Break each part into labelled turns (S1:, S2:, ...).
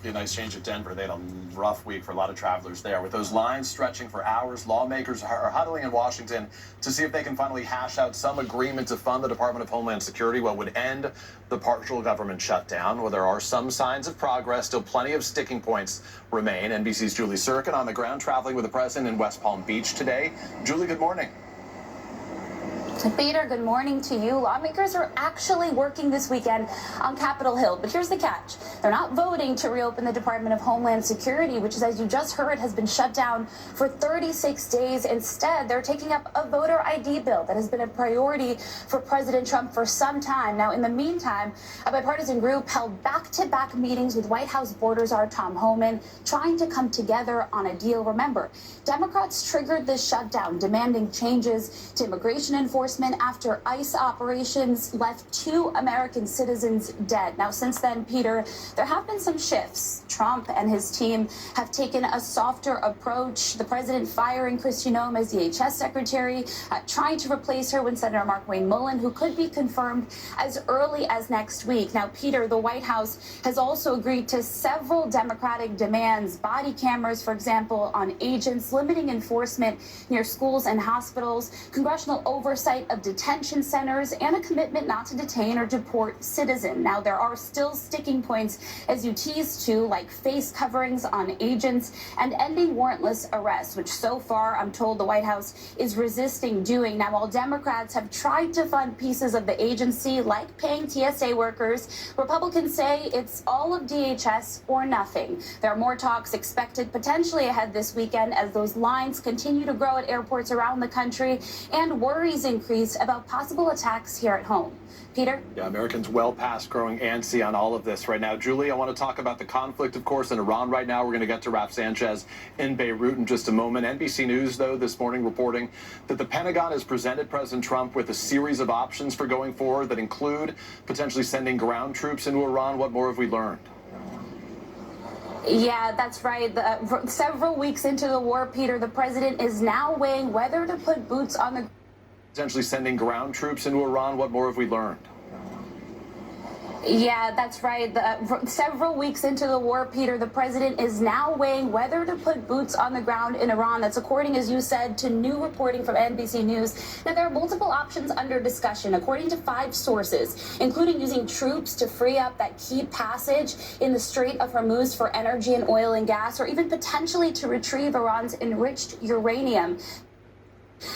S1: A nice change at Denver. They had a rough week for a lot of travelers there. With those lines stretching for hours, lawmakers are huddling in Washington to see if they can finally hash out some agreement to fund the Department of Homeland Security, what would end the partial government shutdown. Well, there are some signs of progress. Still plenty of sticking points remain. NBC's Julie Tsirkin on the ground traveling with the president in West Palm Beach today. Julie, good morning.
S2: Peter, good morning to you. Lawmakers are actually working this weekend on Capitol Hill, but here's the catch. They're not voting to reopen the Department of Homeland Security, which is, as you just heard, has been shut down for 36 days. Instead, they're taking up a voter ID bill that has been a priority for President Trump for some time. Now, in the meantime, a bipartisan group held back-to-back meetings with White House border czar Tom Homan, trying to come together on a deal. Remember, Democrats triggered this shutdown, demanding changes to immigration enforcement after ICE operations left 2 American citizens dead. Now, since then, Peter, there have been some shifts. Trump and his team have taken a softer approach. The president firing Kristi Noem as DHS secretary, trying to replace her with Senator Markwayne Mullin, who could be confirmed as early as next week. Now, Peter, the White House has also agreed to several Democratic demands, body cameras, for example, on agents, limiting enforcement near schools and hospitals, congressional oversight of detention centers, and a commitment not to detain or deport citizens. Now, there are still sticking points, as you teased to, like face coverings on agents and ending warrantless arrests, which so far, I'm told, the White House is resisting doing. Now, while Democrats have tried to fund pieces of the agency, like paying TSA workers, Republicans say it's all of DHS or nothing. There are more talks expected potentially ahead this weekend as those lines continue to grow at airports around the country and worries increase about possible attacks here at home. Peter?
S1: Yeah, Americans well past growing antsy on all of this right now. Julie, I want to talk about the conflict, of course, in Iran right now. We're going to get to Raf Sanchez in Beirut in just a moment. NBC News, though, this morning reporting that the Pentagon has presented President Trump with a series of options for going forward that include potentially sending ground troops into Iran. What more have we learned?
S2: Yeah, that's right. Several weeks into the war, Peter, the president is now weighing whether to put boots on the
S1: Potentially sending ground troops into Iran. What more have we learned?
S2: Yeah, that's right. Several weeks into the war, Peter, the president is now weighing whether to put boots on the ground in Iran. That's according, as you said, to new reporting from NBC News. Now, there are multiple options under discussion, according to 5 sources, including using troops to free up that key passage in the Strait of Hormuz for energy and oil and gas, or even potentially to retrieve Iran's enriched uranium.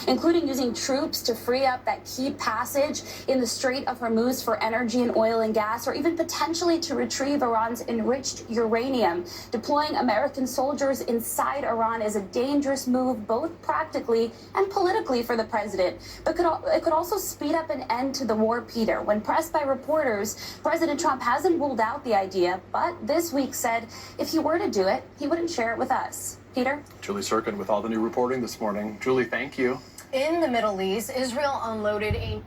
S2: Including using troops to free up that key passage in the Strait of Hormuz for energy and oil and gas, or even potentially to retrieve Iran's enriched uranium. Deploying American soldiers inside Iran is a dangerous move, both practically and politically for the president. But it could also speed up an end to the war, Peter. When pressed by reporters, President Trump hasn't ruled out the idea, but this week said if he were to do it, he wouldn't share it with us. Peter?
S1: Julie Tsirkin with all the new reporting this morning. Julie, thank you.
S3: In the Middle East, Israel unloaded a